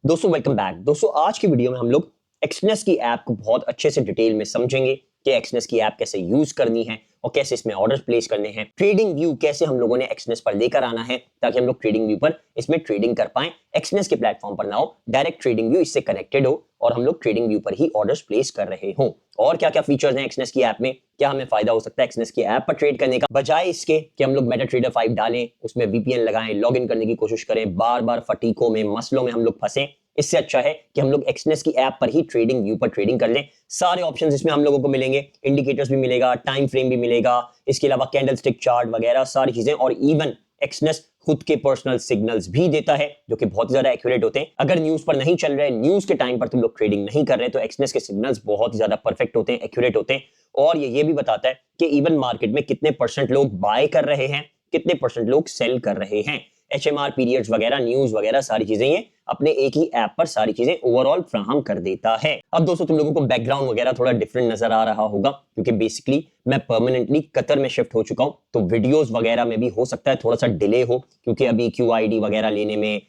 दोस्तों welcome back. दोस्तों आज की वीडियो में हम लोग एक्सनेस की ऐप को बहुत अच्छे से डिटेल में समझेंगे कि एक्सनेस की ऐप कैसे यूज करनी है और कैसे इसमें ऑर्डर्स प्लेस करने हैं, ट्रेडिंग व्यू कैसे हम लोगों ने एक्सनेस पर लेकर आना है ताकि हम लोग ट्रेडिंग व्यू पर इसमें ट्रेडिंग कर पाएं, एक्सनेस के प्लेटफॉर्म पर ना हो, डायरेक्ट ट्रेडिंग व्यू इससे कनेक्टेड हो और हम लोग ट्रेडिंग व्यू पर ही ऑर्डर्स प्लेस कर रहे हों। और क्या क्या फीचर्स हैं एक्सनेस की ऐप में, क्या हमें फायदा हो सकता है एक्सनेस की ऐप पर ट्रेड करने का, बजाय इसके कि हम लोग मेटाट्रेडर 5 डालें, उसमें वीपीएन लगाएं, लॉगिन करने की कोशिश करें, बार बार फटीकों में मसलों में हम लोग फंसे। इससे अच्छा है कि हम लोग एक्सनेस की ऐप पर ही ट्रेडिंग व्यू पर ट्रेडिंग कर लें। सारे ऑप्शंस इसमें हम लोगों को मिलेंगे, इंडिकेटर्स भी मिलेगा, टाइम फ्रेम भी मिलेगा, इसके अलावा कैंडल स्टिक चार्ट वगैरह सारी चीजें, और इवन एक्सनेस खुद के पर्सनल सिग्नल्स भी देता है जो कि बहुत ज्यादा एक्यूरेट होते हैं। अगर न्यूज पर नहीं चल रहे, न्यूज के टाइम पर तुम लोग ट्रेडिंग नहीं कर रहे, तो एक्सनेस के सिग्नल्स बहुत ज्यादा परफेक्ट होते हैं, एक्यूरेट होते हैं। और ये भी बताता है कि इवन मार्केट में कितने परसेंट लोग बाय कर रहे हैं, कितने परसेंट लोग सेल कर रहे हैं। एचएमआर पीरियड्स वगैरह, न्यूज वगैरह सारी चीजें ये अपने एक ही ऐप पर सारी चीजें ओवरऑल फ्राहम कर देता है। अब दोस्तों तुम लोगों को बैकग्राउंड वगैरह थोड़ा डिफरेंट नजर आ रहा होगा क्योंकि बेसिकली मैं परमानेंटली कतर में शिफ्ट हो चुका हूं, तो वीडियोस वगैरह में भी हो सकता है थोड़ा सा डिले हो क्योंकि अभी क्यूआईडी वगैरह लेने में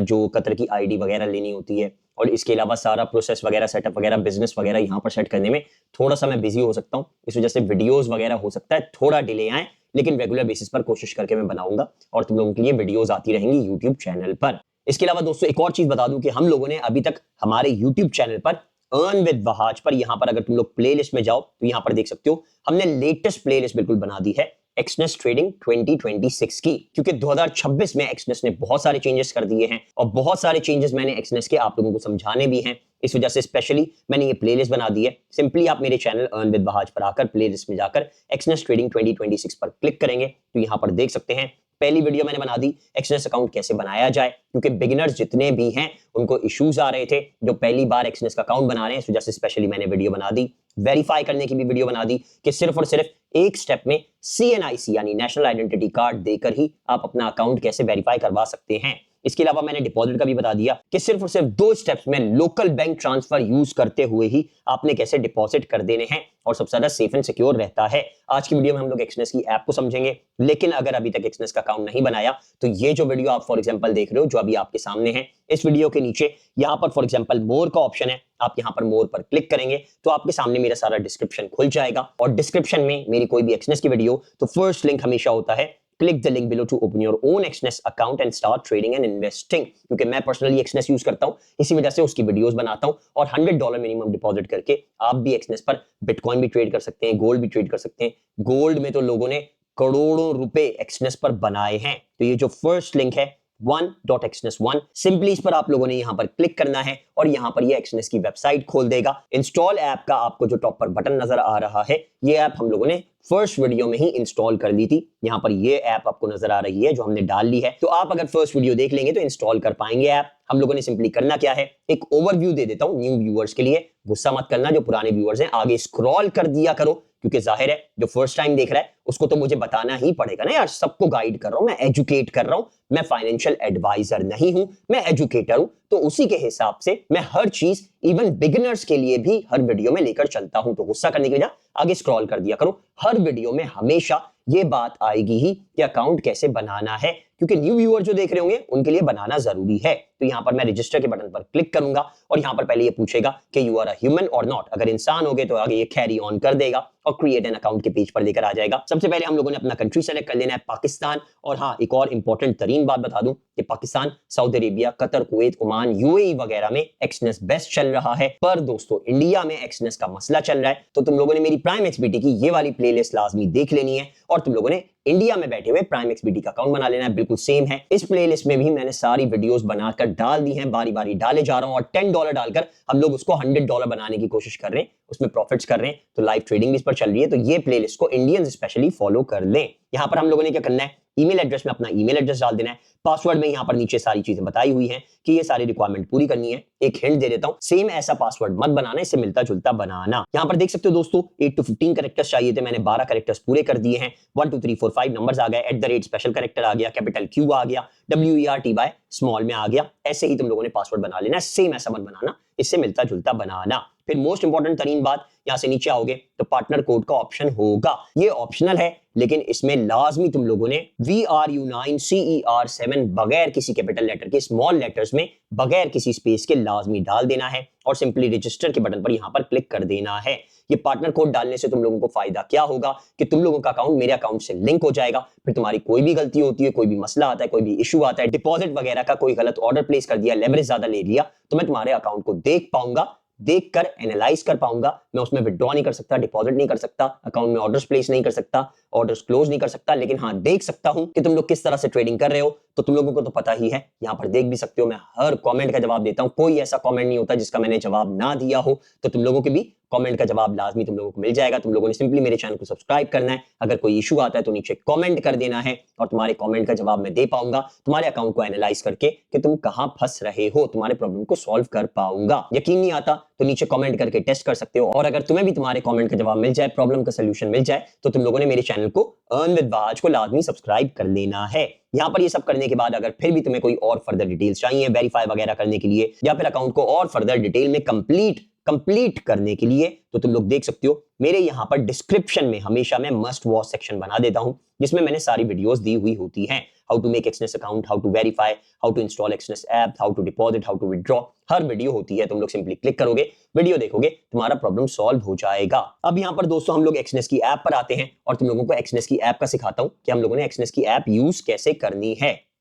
जो कतर की आईडी वगैरह लेनी होती है और इसके अलावा सारा प्रोसेस वगैरह, सेटअप वगैरह, बिजनेस वगैरह यहाँ पर सेट करने में थोड़ा सा मैं बिजी हो सकता हूँ। इस वजह से वीडियोस वगैरह हो सकता है थोड़ा डिले आए, लेकिन रेगुलर बेसिस पर कोशिश करके मैं बनाऊंगा और तुम लोगों के लिए वीडियोस आती रहेंगी यूट्यूब चैनल पर। इसके अलावा दोस्तों एक और चीज बता दूं कि हम लोगों ने अभी तक हमारे यूट्यूब चैनल पर अर्न विद वहाज पर, यहां पर अगर तुम लोग प्लेलिस्ट में जाओ तो यहां पर देख सकते हो हमने लेटेस्ट प्लेलिस्ट बिल्कुल बना दी है एक्सनेस ट्रेडिंग 2026 की, क्योंकि 2026 में एक्सनेस ने बहुत सारे चेंजेस कर दिए हैं और बहुत सारे चेंजेस मैंने एक्सनेस के आप लोगों को समझाने भी हैं। इस वजह से स्पेशली मैंने ये प्लेलिस्ट बना दी है। सिंपली आप मेरे चैनल अर्न विद वहाज पर आकर प्लेलिस्ट में जाकर एक्सनेस ट्रेडिंग 2026 पर क्लिक करेंगे तो यहां पर देख सकते हैं पहली वीडियो मैंने बना दी एक्सनेस अकाउंट कैसे बनाया जाए, क्योंकि बिगिनर्स जितने भी हैं उनको इश्यूज आ रहे थे जो पहली बार एक्सनेस का अकाउंट बना रहे हैं। इस वजह से स्पेशली मैंने वीडियो बना दी। वेरीफाई करने की भी वीडियो बना दी कि सिर्फ और सिर्फ एक स्टेप में सीएनआईसी यानी नेशनल आइडेंटिटी कार्ड देकर ही आप अपना अकाउंट कैसे वेरीफाई करवा सकते हैं। इसके अलावा मैंने डिपॉजिट का भी बता दिया कि सिर्फ और सिर्फ 2 स्टेप्स में लोकल बैंक ट्रांसफर यूज करते हुए ही आपने कैसे डिपॉजिट कर देने हैं और सबसे ज्यादा सेफ एंड सिक्योर रहता है। आज की वीडियो में हम लोग एक्सनेस की ऐप को समझेंगे, लेकिन अगर अभी तक एक्सनेस का अकाउंट नहीं बनाया तो ये जो वीडियो आप फॉर एग्जांपल देख रहे हो जो अभी आपके सामने है, इस वीडियो के नीचे यहां पर फॉर एग्जांपल मोर का ऑप्शन है, आप यहां पर मोर पर क्लिक करेंगे तो आपके सामने मेरा सारा डिस्क्रिप्शन खुल जाएगा और डिस्क्रिप्शन में मेरी कोई भी एक्सनेस की वीडियो तो फर्स्ट लिंक हमेशा होता है click the link below to open your own XNES account and start trading and investing। क्योंकि मैं पर्सनली XNES यूज करता हूं, इसी वजह से उसकी वीडियोस बनाता हूं और $100 मिनिमम डिपॉजिट करके आप भी XNES पर बिटकॉइन भी ट्रेड कर सकते हैं, गोल्ड भी ट्रेड कर सकते हैं। गोल्ड में तो लोगों ने करोड़ों रुपए XNES पर बनाए हैं। तो ये जो फर्स्ट लिंक है one.xnes1, सिंपली इस पर आप लोगों ने यहां पर क्लिक करना है और यहां पर ये एक्सनेस की वेबसाइट खोल देगा। इंस्टॉल ऐप का आपको जो टॉप पर बटन नजर आ रहा है, ये ऐप हम लोगों ने फर्स्ट वीडियो में ही इंस्टॉल कर ली थी। यहां पर ये ऐप आपको नजर आ रही है जो हमने डाल ली है, तो आप अगर फर्स्ट वीडियो देख लेंगे तो इंस्टॉल कर पाएंगे ऐप। हम लोगों ने सिंपली करना क्या है, एक ओवरव्यू दे देता हूं न्यू व्यूअर्स के लिए, गुस्सा मत करना जो पुराने व्यूअर्स हैं, आगे स्क्रॉल कर दिया करो क्योंकि जाहिर है जो फर्स्ट टाइम देख रहा है उसको तो मुझे बताना ही पड़ेगा ना यार, सबको गाइड कर रहा हूं, मैं एजुकेट कर रहा हूं, मैं फाइनेंशियल एडवाइजर नहीं हूं, मैं एजुकेटर हूं। तो उसी के हिसाब से मैं हर चीज इवन बिगिनर्स के लिए भी हर वीडियो में लेकर चलता हूं। तो गुस्सा करने की वजह आगे स्क्रॉल कर दिया करो। हर वीडियो में हमेशा ये बात आएगी ही कि अकाउंट कैसे बनाना है, क्योंकि न्यू व्यूअर जो देख रहे होंगे उनके लिए बनाना जरूरी है। तो यहां पर मैं रजिस्टर के बटन पर क्लिक करूंगा और यहां पर पहले ये पूछेगा कि यू आर अ ह्यूमन और नॉट। अगर इंसान हो गए तो आगे ये कैरी ऑन कर देगा और क्रिएट एन अकाउंट के पेज पर लेकर आ जाएगा। सबसे पहले हम लोगों ने अपना कंट्री सेलेक्ट कर लेना है, पाकिस्तान। और हाँ, एक और इंपॉर्टेंट तरीन बात बता दूं कि Pakistan, Saudi Arabia, Qatar, Kuwait, Oman, UAE वगैरह में एक्सनेस बेस्ट चल रहा है। पर दोस्तों इंडिया में एक्सनेस का मसला चल रहा है, तो तुम लोगों ने मेरी प्राइम एक्सबीटी की ये वाली प्लेलिस्ट लाजमी देख लेनी है और तुम लोगों ने इंडिया में बैठे हुए प्राइम एक्सबीटी का अकाउंट बना लेना है। बिल्कुल सेम है, इस प्लेलिस्ट में भी मैंने सारी वीडियोस बनाकर डाल दी हैं, बारी बारी डाले जा रहा हूं और $10 डालकर हम लोग उसको $100 बनाने की कोशिश कर रहे हैं, उसमें प्रॉफिट्स कर रहे हैं। तो लाइव ट्रेडिंग भी इस पर चल रही है, तो ये प्लेलिस्ट को इंडियंस स्पेशली फॉलो कर लें। यहां पर हम लोगों ने क्या करना है, ईमेल एड्रेस में अपना ईमेल एड्रेस डाल देना है। पासवर्ड में यहां पर नीचे सारी चीजें बताई हुई हैं कि ये सारी रिक्वायरमेंट पूरी करनी है। एक हिंट दे देता हूं, सेम ऐसा पासवर्ड मत बनाना, इससे मिलता जुलता बनाना। यहां पर देख सकते हो दोस्तों 8 to 15 कैरेक्टर्स चाहिए थे, मैंने 12 कैरेक्टर्स पूरे कर दिए हैं। 1 2 3 4 5 नंबर्स आ गए, @ स्पेशल कैरेक्टर आ गया, कैपिटल क्यू आ गया, WERTY स्मॉल में आ गया। ऐसे ही तुम लोगों ने पासवर्ड बना लेना, सेम ऐसा मत बनाना, इससे मिलता जुलता बनाना। फिर मोस्ट इंपॉर्टेंट तरीन बात, यहां से नीचे आओगे तो पार्टनर कोड का ऑप्शन होगा। ये ऑप्शनल है, लेकिन इसमें लाजमी तुम लोगों ने VRU9CER7 बगैर किसी कैपिटल लेटर के स्मॉल लेटर्स में बगैर किसी स्पेस के लाजमी डाल देना है और सिंपली रजिस्टर के बटन पर यहां पर क्लिक कर देना है। ये पार्टनर कोड डालने से तुम लोगों को फायदा क्या होगा कि तुम लोगों का अकाउंट मेरे अकाउंट से लिंक हो जाएगा। फिर तुम्हारी कोई भी गलती होती है, कोई भी मसला आता है, कोई भी इशू आता है, डिपॉजिट वगैरह का कोई गलत ऑर्डर प्लेस कर दिया, लेवरेज ज्यादा ले लिया, तो मैं तुम्हारे अकाउंट को देख पाऊंगा, देखकर एनालाइज कर पाऊंगा। मैं उसमें विड्रॉ नहीं कर सकता, डिपॉजिट नहीं कर सकता, अकाउंट में ऑर्डर्स प्लेस नहीं कर सकता, ऑर्डर्स क्लोज नहीं कर सकता, लेकिन हाँ देख सकता हूं कि तुम लोग किस तरह से ट्रेडिंग कर रहे हो। तो तुम लोगों को तो पता ही है, यहां पर देख भी सकते हो मैं हर कमेंट का जवाब देता हूं। कोई ऐसा कमेंट नहीं होता जिसका मैंने जवाब ना दिया हो। तो तुम लोगों के भी कमेंट का जवाब लाजमी तुम लोगों को मिल जाएगा। तुम लोगों ने सिंपली मेरे चैनल को सब्सक्राइब करना है। अगर कोई इशू आता है तो नीचे कमेंट कर देना है और तुम्हारे कमेंट का जवाब मैं दे पाऊंगा, तुम्हारे अकाउंट को एनालाइज करके कि तुम कहां फंस रहे हो, तुम्हारे प्रॉब्लम को सॉल्व कर पाऊंगा। यकीन नहीं आता तो नीचे कमेंट करके टेस्ट कर सकते हो। और अगर तुम्हें भी तुम्हारे कमेंट का जवाब मिल जाए, प्रॉब्लम का सोल्यूशन मिल जाए, तो तुम लोगों ने मेरे चैनल को अर्न विद बाज को लाजमी सब्सक्राइब कर लेना है। यहां पर ये सब करने के बाद अगर फिर भी तुम्हें कोई और फर्दर डिटेल्स चाहिए वेरीफाई वगैरह करने के लिए, या फिर अकाउंट को और फर्दर डिटेल में कंप्लीट करने के लिए, तो तुम लोग देख सकते हो मेरे यहां पर डिस्क्रिप्शन में हमेशा मैं मस्ट वॉच सेक्शन बना देता हूं, जिसमें मैंने सारी वीडियोस दी हुई होती हैं। How to make Exness account, how to verify, how to install Exness app, how to deposit, how to withdraw, हर वीडियो होती है। तुम लोग सिंपली क्लिक करोगे, वीडियो देखोगे, तुम्हारा प्रॉब्लम सॉल्व हो जाएगा। अब यहां पर दोस्तों हम लोग एक्सनेस की ऐप पर आते हैं और तुम लोगों को एक्सनेस की ऐप का सिखाता हूं कि हम लोगों ने एक्सनेस की ऐप यूज कैसे करनी है।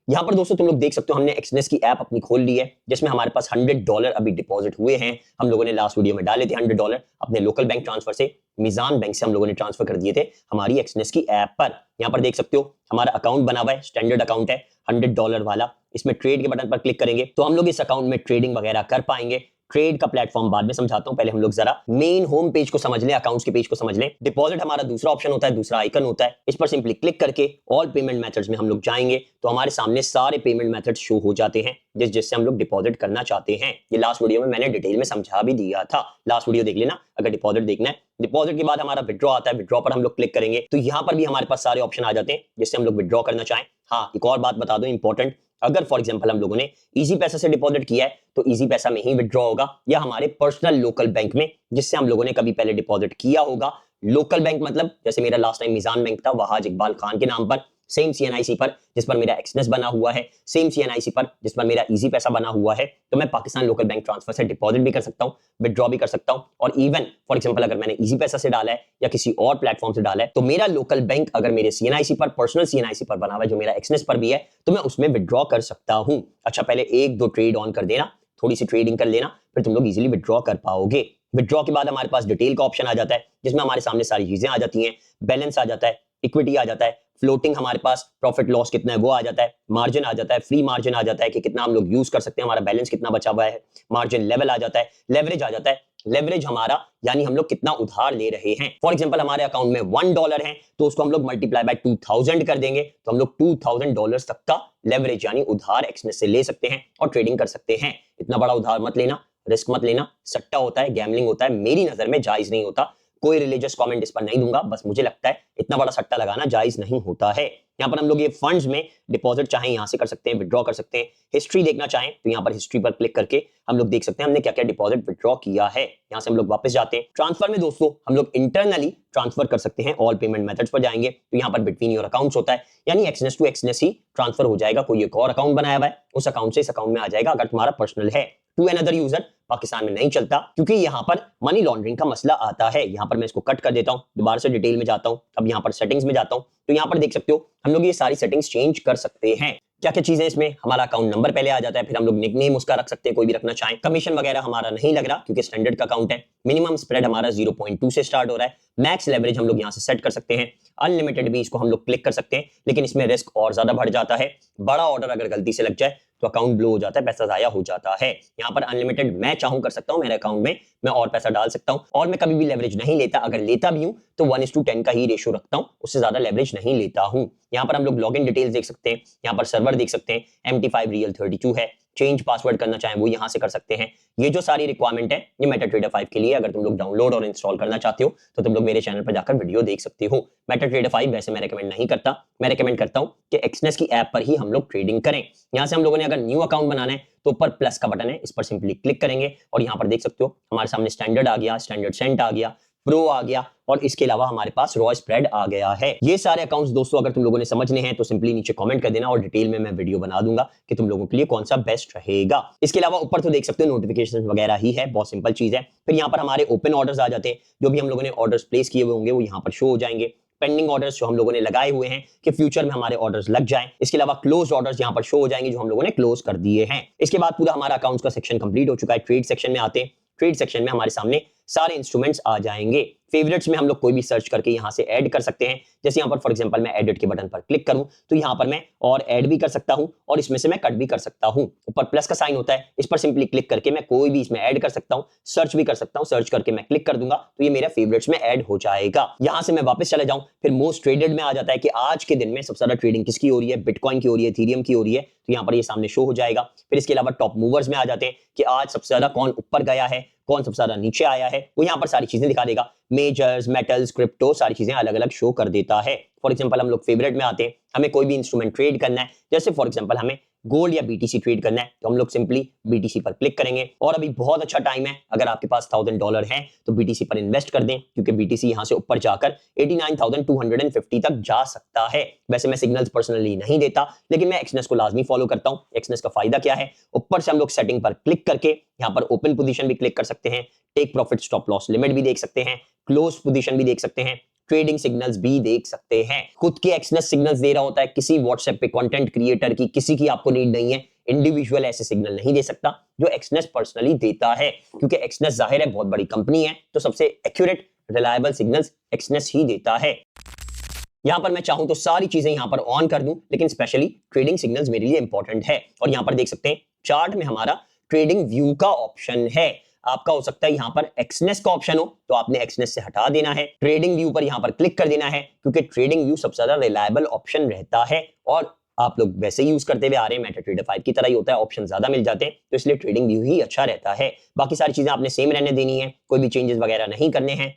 यहां पर दोस्तों तुम लोग देख सकते हो हमने एक्सनेस की ऐप अपनी खोल ली है, जिसमें हमारे पास $100 अभी डिपॉजिट हुए हैं। हम लोगों ने लास्ट वीडियो में डाले थे $100 अपने लोकल बैंक ट्रांसफर से, मिजान बैंक से हम लोगों ने ट्रांसफर कर दिए थे हमारी एक्सनेस की ऐप पर। यहां पर देख सकते हो हमारा अकाउंट बना हुआ है, स्टैंडर्ड अकाउंट है $100 वाला। इसमें ट्रेड के बटन पर क्लिक करेंगे तो हम लोग इस अकाउंट में ट्रेडिंग वगैरह कर पाएंगे। ट्रेड का प्लेटफॉर्म बाद में समझाता हूं, पहले हम लोग जरा मेन होम पेज को समझ लें, अकाउंट्स के पेज को समझ लें। डिपॉजिट हमारा दूसरा ऑप्शन होता है, दूसरा आइकन होता है। इस पर सिंपली क्लिक करके ऑल पेमेंट मेथड्स में हम लोग जाएंगे तो हमारे सामने सारे पेमेंट मेथड्स शो हो जाते हैं जिससे हम लोग डिपॉजिट करना चाहते हैं। ये लास्ट वीडियो में मैंने डिटेल में समझा भी दिया था, लास्ट वीडियो देख लेना अगर डिपॉजिट देखना है। डिपॉजिट के बाद हमारा विड्रॉ आता है, विड्रॉ पर हम लोग क्लिक करेंगे तो यहाँ पर भी हमारे पास सारे ऑप्शन आ जाते हैं जिससे हम लोग विड्रॉ करना चाहें। हाँ, एक और बात बता दो इंपॉर्टेंट, अगर फॉर एग्जांपल हम लोगों ने इजी पैसा से डिपॉजिट किया है तो इजी पैसा में ही विड्रॉ होगा, या हमारे पर्सनल लोकल बैंक में जिससे हम लोगों ने कभी पहले डिपॉजिट किया होगा। लोकल बैंक मतलब जैसे मेरा लास्ट टाइम मिजान बैंक था, वहाज इकबाल खान के नाम पर, सेम CNIC पर जिस पर मेरा एक्सनेस बना हुआ है, सेम CNIC पर जिस पर मेरा इजी पैसा बना हुआ है। तो मैं पाकिस्तान लोकल बैंक ट्रांसफर से डिपॉजिट भी कर सकता हूं, विड्रॉ भी कर सकता हूं। और इवन फॉर एग्जांपल अगर मैंने इजी पैसा से डाला है या किसी और प्लेटफॉर्म से डाला है तो मेरा लोकल बैंक अगर मेरे CNIC पर, पर्सनल CNIC पर बना हुआ है जो मेरा एक्सनेस पर भी है, तो मैं उसमें विड्रॉ कर सकता हूं। अच्छा, पहले 1-2 ट्रेड ऑन कर देना, थोड़ी सी ट्रेडिंग कर लेना, फिर तुम लोग इजीली विड्रॉ कर पाओगे। विड्रॉ के बाद हमारे पास डिटेल का ऑप्शन आ जाता है जिसमें हमारे सामने सारी चीजें आ जाती हैं। बैलेंस आ जाता है, इक्विटी आ जाता है, फ्लोटिंग हमारे पास प्रॉफिट लॉस कितना है वो आ जाता है, मार्जिन आ जाता है, फ्री मार्जिन आ जाता है कि कितना हम लोग यूज कर सकते हैं, हमारा बैलेंस कितना बचा हुआ है, मार्जिन लेवल आ जाता है, लेवरेज आ जाता है। लेवरेज हमारा यानी हम लोग कितना उधार ले रहे हैं। फॉर एग्जांपल हमारे अकाउंट में $1 है तो उसको हम लोग मल्टीप्लाई बाय 2000 कर देंगे तो हम लोग $2000 तक का लेवरेज यानी उधार एक्सनेस से ले सकते हैं और ट्रेडिंग कर सकते हैं। इतना बड़ा उधार मत लेना, रिस्क मत लेना, सट्टा होता है, गैम्बलिंग होता है, मेरी नजर में जायज नहीं होता। कोई रिलीजियस कमेंट इस पर नहीं दूंगा, बस मुझे लगता है इतना बड़ा सट्टा लगाना जायज नहीं होता है। यहाँ पर हम लोग ये फंड्स में डिपॉजिट चाहें यहां से कर सकते हैं, विड्रॉ कर सकते हैं। हिस्ट्री देखना चाहें तो यहाँ पर हिस्ट्री पर क्लिक करके हम लोग देख सकते हैं हमने क्या क्या डिपॉजिट विड्रॉ किया है। यहाँ से हम लोग वापस जाते हैं। ट्रांसफर में दोस्तों हम लोग इंटरनली ट्रांसफर कर सकते हैं, ऑल पेमेंट मेथड्स पर जाएंगे तो यहाँ पर बिटवीन योर अकाउंट्स होता है, यानी एक्सनेस टू एक्सनेस ही ट्रांसफर हो जाएगा। कोई एक और अकाउंट बनाया हुआ है उस अकाउंट से इस अकाउंट में आ जाएगा अगर तुम्हारा पर्सनल है। टू अनदर यूजर पाकिस्तान में नहीं चलता क्योंकि यहाँ पर मनी लॉन्ड्रिंग का मसला आता है। यहाँ पर मैं इसको कट कर देता हूँ, दोबारा से डिटेल में जाता हूँ। अब यहाँ पर सेटिंग्स में जाता हूँ तो यहाँ पर देख सकते हो हम लोग ये सारी सेटिंग्स चेंज कर सकते हैं। क्या क्या चीजें इसमें, हमारा अकाउंट नंबर पहले आ जाता है, फिर हम लोग निकनेम उसका रख सकते हैं, कोई भी रखना चाहें। कमीशन वगैरह हमारा नहीं लग रहा क्योंकि स्टैंडर्ड का अकाउंट है। मिनिमम स्प्रेड हमारा 0.2 से स्टार्ट हो रहा है। मैक्स लेवरेज हम लोग यहाँ से सेट कर सकते हैं। अनलिमिटेड भी इसको हम लोग क्लिक कर सकते हैं, लेकिन इसमें रिस्क और ज्यादा बढ़ जाता है। बड़ा ऑर्डर अगर गलती से लग जाए तो अकाउंट ब्लो हो जाता है, पैसा जाया हो जाता है। यहाँ पर अनलिमिटेड मैं चाहूं कर सकता हूं, मेरे अकाउंट में मैं और पैसा डाल सकता हूं और मैं कभी भी लेवरेज नहीं लेता। अगर लेता भी हूं तो 1:10 का ही रेशियो रखता हूं, उससे ज्यादा लेवरेज नहीं लेता हूं। यहाँ पर हम लोग लॉगिन डिटेल्स देख सकते हैं, यहाँ पर सर्वर देख सकते हैं, MT5 Real 32 है। चेंज पासवर्ड करना चाहें वो यहाँ से कर सकते हैं। ये जो सारी रिक्वायरमेंट है ये MetaTrader 5 के लिए, अगर तुम लोग डाउनलोड और इंस्टॉल करना चाहते हो तो तुम लोग मेरे चैनल पर जाकर वीडियो देख सकते हो। MetaTrader 5 वैसे मैं रेकमेंड नहीं करता, मैं रेकमेंड करता हूँ कि एक्सनेस की ऐप पर ही हम लोग ट्रेडिंग करें। यहाँ से हम लोगों ने अगर न्यू अकाउंट बनाना है तो ऊपर प्लस का बटन है, इस पर सिंपली क्लिक करेंगे और यहाँ पर देख सकते हो हमारे सामने स्टैंडर्ड आ गया, स्टैंडर्ड सेंट आ गया, प्रो आ गया और इसके अलावा हमारे पास रॉ स्प्रेड आ गया है। ये सारे अकाउंट्स दोस्तों अगर तुम लोगों ने समझने हैं तो सिंपली नीचे कमेंट कर देना और डिटेल में मैं वीडियो बना दूंगा कि तुम लोगों के लिए कौन सा बेस्ट रहेगा। इसके अलावा ऊपर तो देख सकते हो नोटिफिकेशन वगैरह ही है, बहुत सिंपल चीज है। फिर यहाँ पर हमारे ओपन ऑर्डर्स आ जाते हैं, जो भी हम लोगों ने ऑर्डर्स प्लेस किए हुए होंगे वो यहाँ पर शो हो जाएंगे। पेंडिंग ऑर्डर्स जो हम लोगों ने लगाए हुए हैं कि फ्यूचर में हमारे ऑर्डर्स लग जाएं। इसके अलावा क्लोज ऑर्डर्स यहाँ पर शो हो जाएंगे जो हम लोगों ने क्लोज कर दिए हैं। इसके बाद पूरा हमारा अकाउंट्स का सेक्शन कंप्लीट हो चुका है। ट्रेड सेक्शन में आते हैं। ट्रेड सेक्शन में हमारे सामने सारे इंस्ट्रूमेंट्स आ जाएंगे। फेवरेट्स में हम लोग कोई भी सर्च करके यहां से ऐड कर सकते हैं। जैसे यहां पर फॉर एग्जांपल मैं एडिट के बटन पर क्लिक करूं तो यहां पर मैं और ऐड भी कर सकता हूं और इसमें से मैं कट भी कर सकता हूं। ऊपर प्लस का साइन होता है, इस पर सिंपली क्लिक करके मैं कोई भी इसमें ऐड कर सकता हूं, सर्च भी कर सकता हूं। सर्च करके मैं क्लिक कर दूंगा तो ये मेरा फेवरेट्स में ऐड हो जाएगा। यहां से मैं वापस चला जाऊं, फिर मोस्ट ट्रेडेड में आ जाता है कि आज के दिन में सबसे ज्यादा ट्रेडिंग किसकी हो रही है, बिटकॉइन की हो रही है, इथेरियम की हो रही है, तो यहां पर ये सामने शो हो जाएगा। फिर इसके अलावा टॉप मूवर्स में आ जाते हैं कि आज सबसे ज्यादा कौन ऊपर गया है, कौन सबसे ज्यादा नीचे आया है, वो यहां पर सारी चीजें दिखा देगा। मेजर्स, मेटल्स, क्रिप्टो सारी चीजें अलग अलग शो कर देता है। फॉर एग्जांपल हम लोग फेवरेट में आते हैं, हमें कोई भी इंस्ट्रूमेंट ट्रेड करना है, जैसे फॉर एग्जांपल हमें गोल्ड या बीटीसी ट्रेड करना है तो हम लोग सिंपली बीटीसी पर क्लिक करेंगे। और अभी बहुत अच्छा टाइम है, अगर आपके पास $1000 है तो बीटीसी पर इन्वेस्ट कर दें, क्योंकि बीटीसी यहां से ऊपर जाकर 89,250 तक जा सकता है। वैसे मैं सिग्नल्स पर्सनली नहीं देता, लेकिन मैं एक्सनेस को लाजमी फॉलो करता हूं। एक्सनेस का फायदा क्या है, ऊपर से हम लोग सेटिंग पर क्लिक करके यहां पर ओपन पोजीशन भी क्लिक कर सकते हैं, take profit stop loss limit भी देख सकते हैं, क्लोज पोजीशन भी देख सकते हैं, ट्रेडिंग सिग्नल्स भी देख सकते हैं। खुद के एक्सनेस सिग्नल्स दे रहा होता है, किसी व्हाट्सएप पे कंटेंट क्रिएटर की किसी की आपको नीड नहीं है। इंडिविजुअल ऐसे सिग्नल नहीं दे सकता जो एक्सनेस पर्सनली देता है, क्योंकि एक्सनेस जाहिर है बहुत बड़ी कंपनी है, तो सबसे एक्यूरेट रिलायबल सिग्नल्स एक्सनेस ही देता है। यहां पर मैं चाहूं तो सारी चीजें यहां पर ऑन कर दूं, लेकिन स्पेशली ट्रेडिंग सिग्नल्स मेरे लिए इंपॉर्टेंट है। और यहां पर देख सकते हैं चार्ट में हमारा ट्रेडिंग व्यू का ऑप्शन है। आपका हो सकता है यहां पर एक्सनेस का ऑप्शन हो तो आपने एक्सनेस से हटा देना है, ट्रेडिंग व्यू पर यहां पर क्लिक कर देना है, क्योंकि ट्रेडिंग व्यू सबसे ज्यादा रिलायबल ऑप्शन रहता है और आप लोग वैसे यूज करते हुए आ रहे हैं, मेटाट्रेडर 5 की तरह ही होता है, ऑप्शन ज्यादा मिल जाते हैं, तो इसलिए ट्रेडिंग व्यू ही अच्छा रहता है। बाकी सारी चीजें आपने सेम रहने देनी है, कोई भी चेंजेस वगैरह नहीं करने हैं।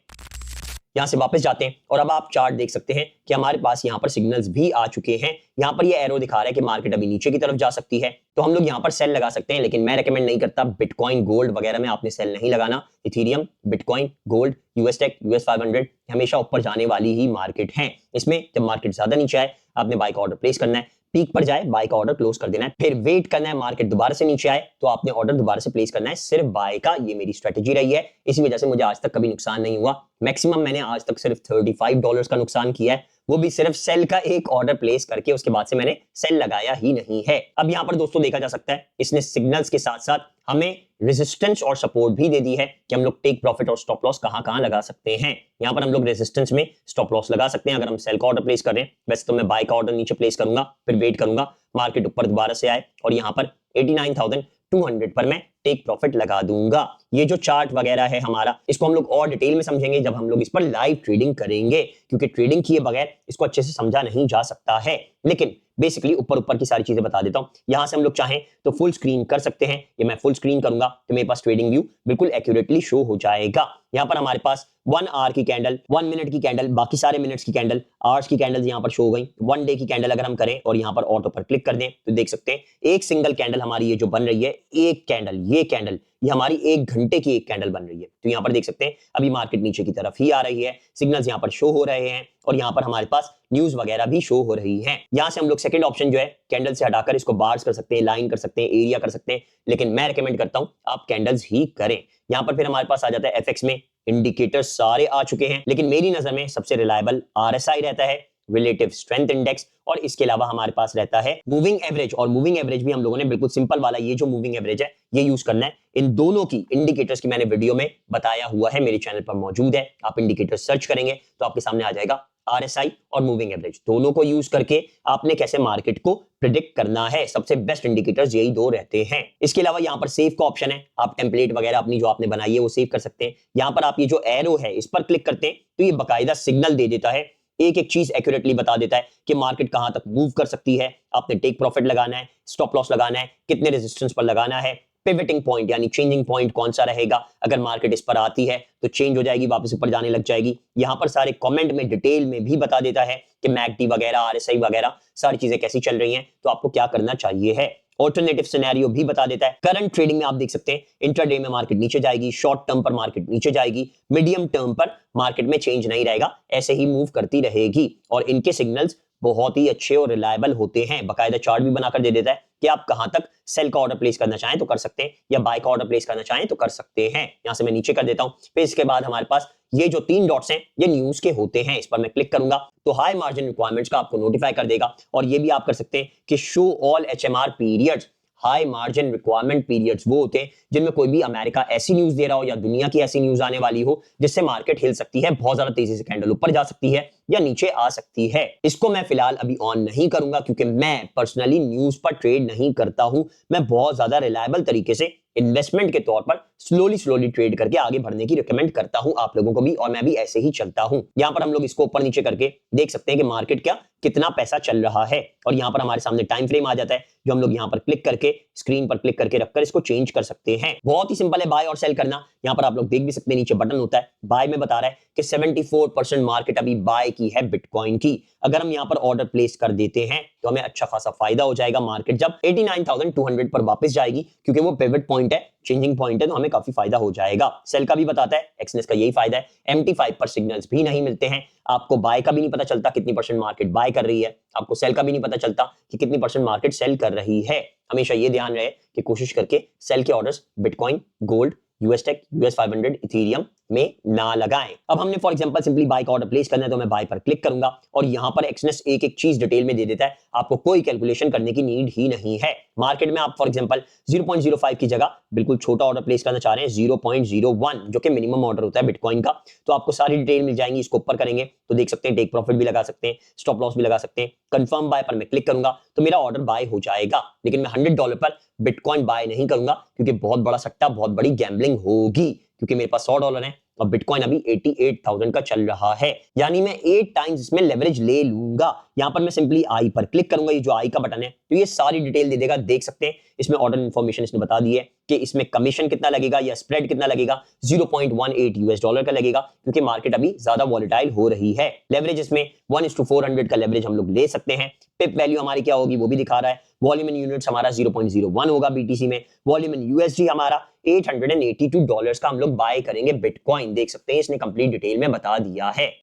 यहां से वापस जाते हैं और अब आप चार्ट देख सकते हैं कि हमारे पास यहां पर सिग्नल्स भी आ चुके हैं। यहां पर ये एरो दिखा रहा है कि मार्केट अभी नीचे की तरफ जा सकती है, तो हम लोग यहां पर सेल लगा सकते हैं, लेकिन मैं रेकमेंड नहीं करता। बिटकॉइन, गोल्ड वगैरह में आपने सेल नहीं लगाना। Ethereum, bitcoin, gold, US tech, US 500 हमेशा ऊपर जाने वाली ही मार्केट है। इसमें जब मार्केट ज्यादा नीचे आए आपने बाय का ऑर्डर प्लेस करना है, पीक पर जाए बाय का ऑर्डर क्लोज कर देना है, फिर वेट करना है मार्केट दोबारा से नीचे आए तो आपने ऑर्डर दोबारा से प्लेस करना है सिर्फ बाय का। ये मेरी स्ट्रेटेजी रही है, इसी वजह से मुझे आज तक कभी नुकसान नहीं हुआ। मैक्सिमम मैंने आज तक सिर्फ $35 का नुकसान किया है, वो भी सिर्फ सेल का एक ऑर्डर प्लेस करके, उसके बाद से मैंने सेल लगाया ही नहीं है। अब यहां पर दोस्तों देखा जा सकता है इसने सिग्नल्स के साथ साथ हमें रेजिस्टेंस और सपोर्ट भी दे दी है कि हम लोग टेक प्रॉफिट और स्टॉप लॉस कहां-कहां लगा सकते हैं। यहां पर हम लोग रेजिस्टेंस में स्टॉप लॉस लगा सकते हैं अगर हम सेल का ऑर्डर प्लेस कर रहे हैं। वैसे तो मैं बाय का ऑर्डर नीचे प्लेस करूंगा, फिर वेट करूंगा मार्केट ऊपर दोबारा से आए और यहां पर 89,200 पर मैं टेक प्रॉफिट लगा दूंगा। ये जो चार्ट वगैरह है हमारा, इसको हम लोग और डिटेल में समझेंगे जब हम लोग इस पर लाइव ट्रेडिंग करेंगे, क्योंकि ट्रेडिंग किए बगैर इसको अच्छे से समझा नहीं जा सकता है। लेकिन बेसिकली ऊपर की सारी चीजें बता देता हूं। यहां से हम लोग चाहें तो फुल स्क्रीन कर सकते हैं, ये मैं फुल स्क्रीन करूंगा तो मेरे पास ट्रेडिंग व्यू बिल्कुल एक्यूरेटली शो हो जाएगा। यहां पर हमारे पास 1 आवर की कैंडल, 1 मिनट की कैंडल, बाकी सारे मिनट्स की कैंडल, आवर्स की कैंडल्स यहां पर शो हो गई। 1 डे की कैंडल अगर हम करें और यहां पर ऑटो पर क्लिक कर दें तो देख सकते हैं एक सिंगल कैंडल हमारी ये जो बन रही है, एक कैंडल, ये कैंडल ये हमारी 1 घंटे की एक कैंडल बन रही है। तो यहां पर देख सकते हैं अभी मार्केट नीचे की तरफ ही आ रही है, सिग्नल्स यहां पर शो हो रहे हैं और यहां पर हमारे पास न्यूज वगैरह भी शो हो रही है। यहां से हम लोग सेकंड ऑप्शन जो है कैंडल से हटाकर इसको बार्स कर सकते हैं, लाइन कर सकते हैं, एरिया कर सकते हैं, लेकिन मैं रिकमेंड करता हूं आप कैंडल्स ही करें। यहां पर फिर हमारे पास आ जाता है एफएक्स में इंडिकेटर्स सारे आ चुके हैं, लेकिन मेरी नजर में सबसे रिलायबल आरएसआई रहता है, रिलेटिव स्ट्रेंथ इंडेक्स, और इसके अलावा हमारे पास रहता है मूविंग एवरेज। और मूविंग एवरेज भी हम लोगों ने बिल्कुल सिंपल वाला ये जो मूविंग एवरेज है ये यूज करना है। इन दोनों की इंडिकेटर्स की मैंने वीडियो में बताया हुआ है, मेरे चैनल पर मौजूद है। आप इंडिकेटर्स सर्च करेंगे तो आपके सामने आ जाएगा आरएसआई और मूविंग एवरेज, दोनों को यूज करके आपने कैसे मार्केट को प्रिडिक्ट करना है। सबसे बेस्ट इंडिकेटर्स यही दो रहते हैं। इसके अलावा यहाँ पर सेव का ऑप्शन है, आप टेम्पलेट वगैरह अपनी जो आपने बनाई है वो सेव कर सकते हैं। यहाँ पर आप ये जो एरो है इस पर क्लिक करते हैं तो ये बाकायदा सिग्नल दे देता है, एक एक चीज एक्यूरेटली बता देता है कि मार्केट कहां तक मूव कर सकती है, आपने टेक प्रॉफिट लगाना है, स्टॉप लॉस लगाना है, कितने रेजिस्टेंस पर लगाना है, पिवटिंग पॉइंट यानी चेंजिंग पॉइंट कौन सा रहेगा, अगर मार्केट इस पर आती है तो चेंज हो जाएगी, वापस ऊपर जाने लग जाएगी। यहां पर सारे कमेंट में डिटेल में भी बता देता है कि मैकडी वगैरह, आरएसआई वगैरह सारी चीजें कैसी चल रही हैं, तो आपको क्या करना चाहिए है। ऑल्टरनेटिव सिनेरियो भी बता देता है। करंट ट्रेडिंग में आप देख सकते हैं इंट्राडे में मार्केट नीचे जाएगी, शॉर्ट टर्म पर मार्केट नीचे जाएगी, मीडियम टर्म पर मार्केट में चेंज नहीं रहेगा, ऐसे ही मूव करती रहेगी। और इनके सिग्नल्स बहुत ही अच्छे और रिलायबल होते हैं। बकायदा चार्ट भी बनाकर दे देता है कि आप कहां तक सेल का ऑर्डर प्लेस करना चाहें तो कर सकते हैं, या बाय का ऑर्डर प्लेस करना चाहें तो कर सकते हैं। यहां से मैं नीचे कर देता हूं। फिर इसके बाद हमारे पास ये जो 3 डॉट्स हैं ये न्यूज के होते हैं। इस पर मैं क्लिक करूंगा तो हाई मार्जिन रिक्वायरमेंट्स का आपको नोटिफाई कर देगा। और ये भी आप कर सकते हैं कि show all HMR periods. High margin requirement periods वो होते हैं जिनमें कोई भी अमेरिका ऐसी न्यूज दे रहा हो या दुनिया की ऐसी न्यूज आने वाली हो जिससे मार्केट हिल सकती है, बहुत ज्यादा तेजी से कैंडल ऊपर जा सकती है या नीचे आ सकती है। इसको मैं फिलहाल अभी ऑन नहीं करूंगा क्योंकि मैं पर्सनली न्यूज पर ट्रेड नहीं करता हूं। मैं बहुत ज्यादा रिलायबल तरीके से इन्वेस्टमेंट के तौर पर स्लोली ट्रेड करके आगे बढ़ने की रिकमेंड करता हूं आप लोगों को भी, और मैं भी ऐसे ही चलता हूं। यहां पर हम लोग इसको ऊपर नीचे करके देख सकते हैं कि मार्केट क्या कितना पैसा चल रहा है। और यहां पर हमारे सामने टाइम फ्रेम आ जाता है जो हम लोग यहां पर क्लिक करके स्क्रीन पर क्लिक करके रखकर इसको चेंज कर सकते हैं। बहुत ही सिंपल है बाय और सेल करना। यहां पर आप लोग देख भी सकते हैं नीचे बटन होता है, बाय में बता रहा है कि 74% मार्केट अभी बाय की है बिटकॉइन की। अगर हम यहां पर ऑर्डर प्लेस कर देते हैं तो हमें अच्छा खासा फायदा हो जाएगा। मार्केट जब 89,200 पर वापस जाएगी, क्योंकि वो पिवट पॉइंट है, चेंजिंग पॉइंट है, तो हमें काफी फायदा हो जाएगा। सेल का भी बताता है, एक्सनेस का यही फायदा है, MT5 पर सिग्नल्स भी नहीं मिलते हैं। आपको बाय का भी नहीं पता चलता कितनी परसेंट मार्केट बाय कर रही है, आपको सेल का भी नहीं पता चलता कि कितनी परसेंट मार्केट सेल कर रही है। हमेशा ये ध्यान रहे कि कोशिश करके सेल के orders bitcoin, gold, US tech, US 500, Ethereum में ना लगाएं। अब हमने फॉर एग्जांपल सिंपली बाय का ऑर्डर प्लेस करना है तो मैं बाय पर क्लिक करूंगा और यहां पर एक्सनेस एक एक चीज डिटेल में दे देता है। आपको कोई कैलकुलेशन करने की नीड ही नहीं है। मार्केट में आप फॉर एग्जांपल 0.05 की जगह बिल्कुल छोटा ऑर्डर प्लेस करना चाह रहे हैं 0.01 जो कि मिनिमम ऑर्डर होता है बिटकॉइन का, तो आपको सारी डिटेल मिल जाएंगी। इसको ऊपर करेंगे तो देख सकते हैं टेक प्रॉफिट भी लगा सकते हैं, स्टॉप लॉस भी लगा सकते हैं। कंफर्म बाय पर मैं क्लिक करूंगा तो मेरा ऑर्डर बाय हो जाएगा। लेकिन मैं $100 पर बिटकॉइन बाय नहीं करूंगा क्योंकि बहुत बड़ा सट्टा, बहुत बड़ी गैम्बलिंग होगी, क्योंकि मेरे पास $100 है और बिटकॉइन अभी 88,000 का चल रहा है। यानी मैं 8 टाइम्स इसमें लेवरेज ले लूंगा। यहां पर मैं सिंपली आई पर क्लिक करूंगा, ये जो आई का बटन है तो ये सारी डिटेल दे देगा। देख सकते हैं इसमें ऑर्डर इंफॉर्मेशन इसने बता दी है कि इसमें कमीशन कितना लगेगा या स्प्रेड कितना लगेगा, $0.18 का लगेगा क्योंकि मार्केट अभी ज्यादा वॉलेटाइल हो रही है। लेवरेज इसमें 1:400 का लेवरेज हम लोग ले सकते हैं। पिप वैल्यू हमारी क्या होगी वो भी दिखा रहा है। वॉल्यूम इन यूनिट्स हमारा 0.01 होगा बीटीसी में। वॉल्यूम इन यूएसडी हमारा $882 का हम लोग बाय करेंगे बिटकॉइन। देख सकते हैं इसने कंप्लीट डिटेल में बता दिया है।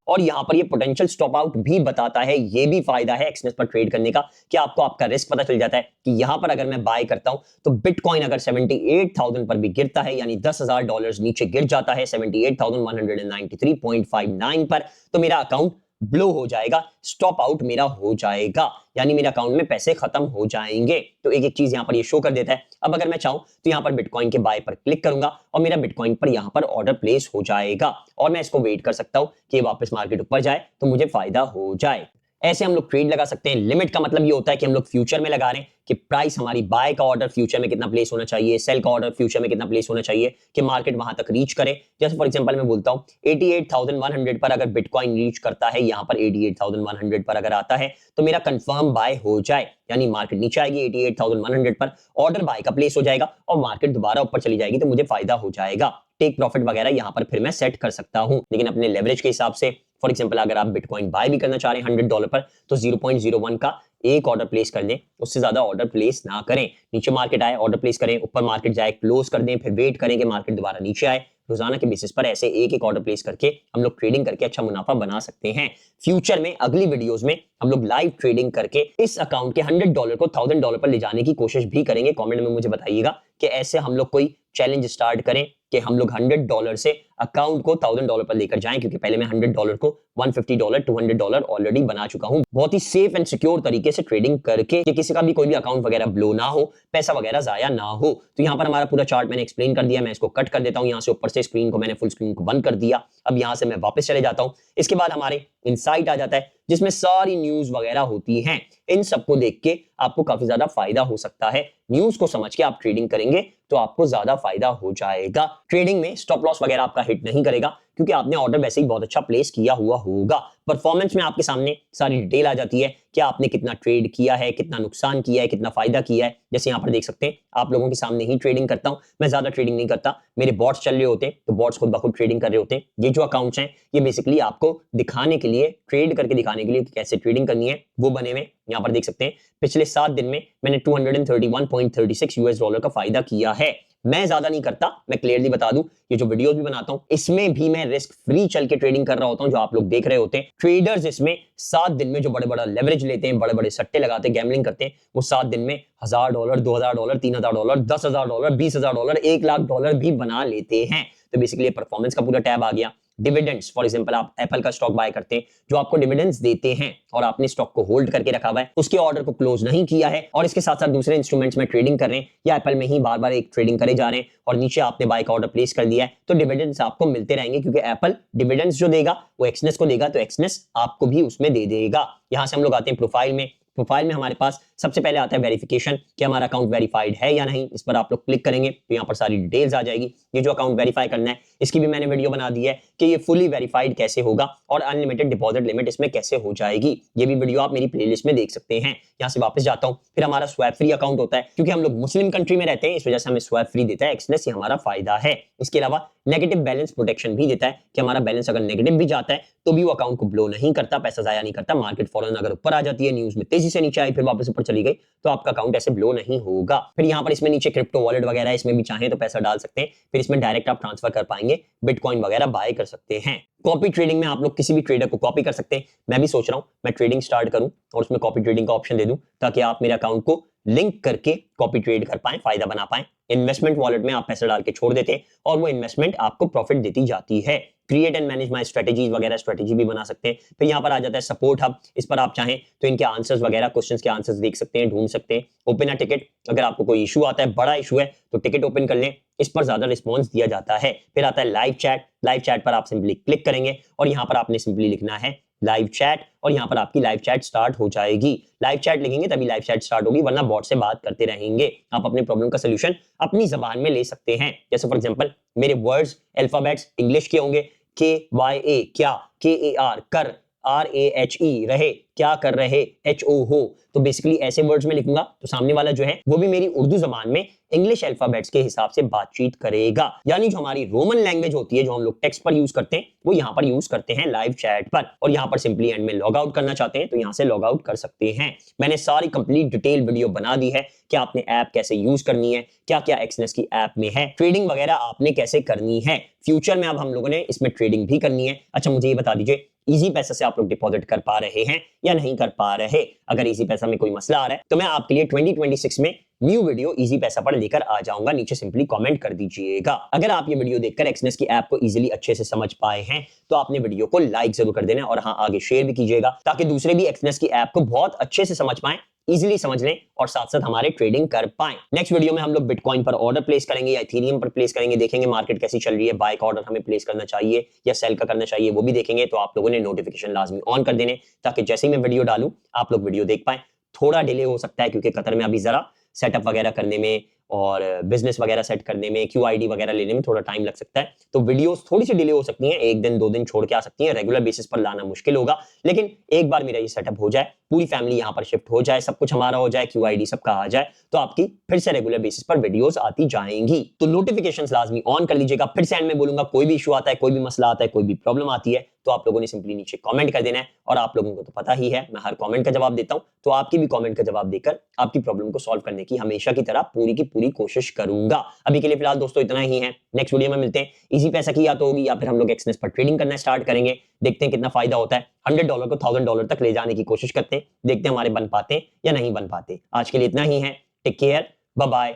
और यहां पर ये पोटेंशियल स्टॉप आउट भी बताता है। ये भी फायदा है एक्सनेस पर ट्रेड करने का कि आपको आपका रिस्क पता चल जाता है कि यहां पर अगर मैं बाय करता हूं तो बिटकॉइन अगर 78,000 पर भी गिरता है, यानी $10,000 नीचे गिर जाता है 78,193.59 पर, तो मेरा अकाउंट ब्लो हो जाएगा, स्टॉप आउट मेरा हो जाएगा, यानी मेरे अकाउंट में पैसे खत्म हो जाएंगे। तो एक एक चीज यहां पर ये शो कर देता है। अब अगर मैं चाहूं तो यहां पर बिटकॉइन के बाय पर क्लिक करूंगा और मेरा बिटकॉइन पर यहां पर ऑर्डर प्लेस हो जाएगा और मैं इसको वेट कर सकता हूं कि वापस मार्केट ऊपर जाए तो मुझे फायदा हो जाए। ऐसे हम लोग ट्रेड लगा सकते हैं। लिमिट का मतलब ये होता है कि हम लोग फ्यूचर में लगा रहे हैं कि प्राइस हमारी बाय का ऑर्डर फ्यूचर में कितना प्लेस होना चाहिए, सेल का ऑर्डर फ्यूचर में कितना प्लेस होना चाहिए कि मार्केट वहां तक रीच करे। जैसे फॉर एग्जांपल मैं बोलता हूं 88,100 पर अगर बिटकॉइन रीच करता है, यहां पर 88,100 पर अगर आता है तो मेरा कंफर्म बाय हो जाए, यानी मार्केट नीचे आएगी 88,100 पर, ऑर्डर बाय का प्लेस हो जाएगा और मार्केट दोबारा ऊपर चली जाएगी तो मुझे फायदा हो जाएगा। टेक प्रॉफिट वगैरह यहां पर फिर मैं सेट कर सकता हूं, लेकिन अपने लेवरेज के हिसाब से। फॉर एग्जांपल अगर आप बिटकॉइन बाय भी करना चाह रहे हैं $100 पर तो 0.01 का एक ऑर्डर प्लेस कर दें, उससे ज्यादा ऑर्डर प्लेस ना करें। नीचे मार्केट आए ऑर्डर प्लेस करें, ऊपर मार्केट जाए क्लोज कर दें, फिर वेट करें कि मार्केट दोबारा नीचे आए। रोजाना के बेसिस पर ऐसे एक एक ऑर्डर प्लेस करके हम लोग ट्रेडिंग करके अच्छा मुनाफा बना सकते हैं। फ्यूचर में अगली वीडियोस में हम लोग लाइव ट्रेडिंग करके इस अकाउंट के $100 को $1,000 पर ले जाने की कोशिश भी करेंगे। कमेंट में मुझे बताइएगा कि ऐसे हम लोग कोई चैलेंज स्टार्ट करें कि हम लोग $100 से अकाउंट को $1,000 पर लेकर जाएं, क्योंकि पहले मैं $100 को $150, $200 ऑलरेडी बना चुका हूं। बहुत ही सेफ एंड सिक्योर तरीके से ट्रेडिंग करके कि किसी का भी कोई भी अकाउंट वगैरह ब्लो ना हो, पैसा वगैरह जाया ना हो। तो यहां पर हमारा पूरा चार्ट मैंने एक्सप्लेन कर दिया। मैं इसको कट कर देता हूं यहां से, ऊपर से स्क्रीन को मैंने फुल स्क्रीन को बंद कर दिया। अब यहां से मैं वापस चले जाता हूं। इसके बाद हमारे इनसाइट आ जाता है जिसमें सारी न्यूज वगैरह होती हैं। इन सबको देख के आपको काफी ज्यादा फायदा हो सकता है। न्यूज को समझ के आप ट्रेडिंग करेंगे तो आपको ज्यादा फायदा हो जाएगा। ट्रेडिंग में स्टॉप लॉस वगैरह आपका हिट नहीं करेगा क्योंकि आपने ऑर्डर वैसे ही बहुत अच्छा प्लेस किया हुआ होगा। परफॉर्मेंस में आपके सामने सारी डिटेल आ जाती है कि आपने कितना ट्रेड किया है, कितना नुकसान किया है, कितना फायदा किया है। जैसे यहाँ पर देख सकते हैं, आप लोगों के सामने ही ट्रेडिंग करता हूं, मैं ज्यादा ट्रेडिंग नहीं करता, मेरे बॉट्स चल रहे होते हैं, तो बॉट्स खुद ब खुद ट्रेडिंग कर रहे होते हैं। ये जो अकाउंट्स हैं ये बेसिकली आपको दिखाने के लिए, ट्रेड करके दिखाने के लिए कि कैसे ट्रेडिंग करनी है, वो बने हुए। यहाँ पर देख सकते हैं पिछले 7 दिन में मैंने 231.36 यूएस डॉलर का फायदा किया है। मैं ज्यादा नहीं करता, मैं क्लियरली बता दूं, ये जो वीडियोस भी बनाता हूं इसमें भी मैं रिस्क फ्री चल के ट्रेडिंग कर रहा होता हूं, जो आप लोग देख रहे होते हैं। ट्रेडर्स इसमें 7 दिन में जो बड़े बड़ा लेवरेज लेते हैं, बड़े बड़े सट्टे लगाते हैं, गैम्बलिंग करते हैं, वो 7 दिन में $1000, $2000, $3000, $10,000, $20,000, $1,00,000 भी बना लेते हैं। तो बेसिकली परफॉर्मेंस का पूरा टैब आ गया। डिविडेंड्स, फॉर एग्जांपल आप एप्पल का स्टॉक बाय करते हैं, जो आपको डिविडेंड्स देते हैं और आपने स्टॉक को होल्ड करके रखा हुआ है, उसके ऑर्डर को क्लोज नहीं किया है और इसके साथ साथ दूसरे इंस्ट्रूमेंट्स में ट्रेडिंग कर रहे हैं या एप्पल में ही बार बार एक ट्रेडिंग करे जा रहे हैं और नीचे आपने बाय का ऑर्डर प्लेस कर दिया है, तो डिविडेंड्स आपको मिलते रहेंगे, क्योंकि एप्पल डिविडेंड्स जो देगा वो एक्सनेस को देगा, तो एक्सनेस आपको भी उसमें दे देगा। यहां से हम लोग आते हैं प्रोफाइल में। प्रोफाइल में हमारे पास सबसे पहले आता है वेरिफिकेशन, कि हमारा अकाउंट वेरीफाइड है या नहीं। इस पर आप लोग क्लिक करेंगे तो यहाँ पर सारी डिटेल्स आ जाएगी। ये जो अकाउंट वेरीफाई करना है, इसकी भी मैंने वीडियो बना दी है कि ये फुली वेरीफाइड कैसे होगा और अनलिमिटेड डिपॉजिट लिमिट इसमें कैसे हो जाएगी। ये भी वीडियो आप मेरी प्लेलिस्ट में देख सकते हैं। यहाँ से वापस जाता हूँ, फिर हमारा स्वैप फ्री अकाउंट होता है, क्योंकि हम लोग मुस्लिम कंट्री में रहते हैं, इस वजह से हमें स्वैप फ्री देता है एक्सनेस, ये हमारा फायदा है। इसके अलावा नेगेटिव बैलेंस प्रोटेक्शन भी देता है, कि हमारा बैलेंस अगर नेगेटिव भी जाता है तो भी वो अकाउंट को ब्लो नहीं करता, पैसा जाया नहीं करता। मार्केट फौरन अगर ऊपर आ जाती है, न्यूज में तेजी से नीचे आई, फिर वापस ऊपर चली गई, तो आपका अकाउंट ऐसे ब्लो नहीं होगा। फिर यहाँ पर इसमें नीचे क्रिप्टो वॉलेट वगैरह, इसमें भी चाहें तो पैसा डाल सकते हैं, फिर इसमें डायरेक्ट आप ट्रांसफर कर पाएंगे, बिटकॉइन वगैरह बाय कर सकते हैं। कॉपी ट्रेडिंग में आप लोग किसी भी ट्रेडर को कॉपी कर सकते हैं। मैं भी सोच रहा हूं मैं ट्रेडिंग स्टार्ट करूं और उसमें कॉपी ट्रेडिंग का ऑप्शन दे दूं, ताकि आप मेरे अकाउंट को लिंक करके कॉपी ट्रेड कर पाएं, फायदा बना पाएं। इन्वेस्टमेंट वॉलेट में आप पैसा डाल के छोड़ देते हैं और वो इन्वेस्टमेंट आपको प्रॉफिट देती जाती है। Create and manage my strategies वगैरह स्ट्रेटेजी भी बना सकते हैं। फिर यहाँ पर आ जाता है सपोर्ट हब, इस पर आप चाहें तो इनके आंसर्स वगैरह, क्वेश्चंस के आंसर्स देख सकते हैं, ढूंढ सकते हैं। ओपन अ टिकट, अगर आपको कोई इशू आता है, बड़ा इशू है, तो टिकट ओपन कर लें, इस पर ज्यादा रिस्पॉन्स दिया जाता है। फिर आता है लाइव चैट, लाइव चैट पर आप सिंपली क्लिक करेंगे और यहाँ पर आपने सिंपली लिखना है लाइव चैट और यहाँ पर आपकी लाइव चैट स्टार्ट हो जाएगी। लाइव चैट लिखेंगे तभी लाइव चैट स्टार्ट होगी, वरना बॉट से बात करते रहेंगे। आप अपने प्रॉब्लम का सोल्यूशन अपनी जबान में ले सकते हैं। जैसे फॉर एग्जांपल मेरे वर्ड्स अल्फाबेट्स इंग्लिश के होंगे, KYA क्या, KAR कर, RAHE रहे, क्या कर रहे, HO हो, तो बेसिकली ऐसे वर्ड्स में लिखूंगा तो सामने वाला जो है वो भी मेरी उर्दू जबान में इंग्लिश अल्फाबेट्स के हिसाब से बातचीत करेगा। यानी जो हमारी रोमन लैंग्वेज होती है, जो हम लोग टेक्स्ट पर यूज करते हैं, वो यहाँ पर यूज करते हैं लाइव चैट पर। और यहाँ पर सिंपली एंड में लॉग आउट करना चाहते हैं तो यहाँ से लॉग आउट कर सकते हैं। मैंने सारी कंप्लीट डिटेल वीडियो बना दी है कि आपने ऐप कैसे यूज करनी है, क्या क्या एक्सनेस की ऐप में है, ट्रेडिंग वगैरह आपने कैसे करनी है। फ्यूचर में अब हम लोगों ने इसमें ट्रेडिंग भी करनी है। अच्छा मुझे ये बता दीजिए, इजी पैसा से आप लोग डिपॉजिट कर पा रहे हैं या नहीं कर पा रहे? अगर इजी पैसा में कोई मसला आ रहा है तो मैं आपके लिए 2026 में न्यू वीडियो इजी पैसा पर लेकर आ जाऊंगा, नीचे सिंपली कमेंट कर दीजिएगा। अगर आप ये वीडियो देखकर एक्सनेस की ऐप को इजीली अच्छे से समझ पाए हैं तो आपने वीडियो को लाइक जरूर कर देना और हाँ आगे शेयर भी कीजिएगा, ताकि दूसरे भी एक्सनेस की ऐप को बहुत अच्छे से समझ पाएं, इजीली समझ लें और साथ साथ हमारे ट्रेडिंग कर पाएं। नेक्स्ट वीडियो में हम लोग बिटकॉइन पर ऑर्डर प्लेस करेंगे या इथेरियम पर प्लेस करेंगे, देखेंगे मार्केट कैसी चल रही है, बाय का ऑर्डर हमें प्लेस करना चाहिए या सेल का करना चाहिए, वो भी देखेंगे। तो आप लोगों ने नोटिफिकेशन लाजमी ऑन कर देने, ताकि जैसे ही मैं वीडियो डालूं आप लोग वीडियो देख पाएं। थोड़ा डिले हो सकता है क्योंकि कतर में अभी जरा सेटअप वगैरह करने में और बिजनेस वगैरह सेट करने में, QID वगैरह लेने में थोड़ा टाइम लग सकता है, तो वीडियोस थोड़ी सी डिले हो सकती हैं, 1 दिन 2 दिन छोड़ के आ सकती हैं, रेगुलर बेसिस पर लाना मुश्किल होगा। लेकिन एक बार मेरा ये सेटअप हो जाए, पूरी फैमिली यहाँ पर शिफ्ट हो जाए, सब कुछ हमारा हो जाए, QID सबका आ जाए, तो आपकी फिर से रेगुलर बेसिस पर वीडियोस आती जाएंगी। तो नोटिफिकेशंस लाजमी ऑन कर लीजिएगा। फिर से एंड में बोलूंगा, कोई भी इशू आता है, कोई भी मसला आता है, कोई भी प्रॉब्लम आती है, तो आप लोगों ने सिंपली नीचे कमेंट कर देना है। और आप लोगों को तो पता ही है मैं हर कमेंट का जवाब देता हूं, तो आपकी भी कमेंट का जवाब देकर आपकी प्रॉब्लम को सॉल्व करने की हमेशा की तरह पूरी की पूरी कोशिश करूंगा। अभी के लिए फिलहाल दोस्तों इतना ही है, नेक्स्ट वीडियो में मिलते हैं। इजी पैसा की या तो होगी या फिर हम लोग एक्सनेस पर ट्रेडिंग करना स्टार्ट करेंगे, देखते हैं कितना फायदा होता है। $100 को $1000 तक ले जाने की कोशिश करते हैं, देखते हैं हमारे बन पाते हैं या नहीं बन पाते। आज के लिए इतना ही है, टेक केयर, बाय बाय।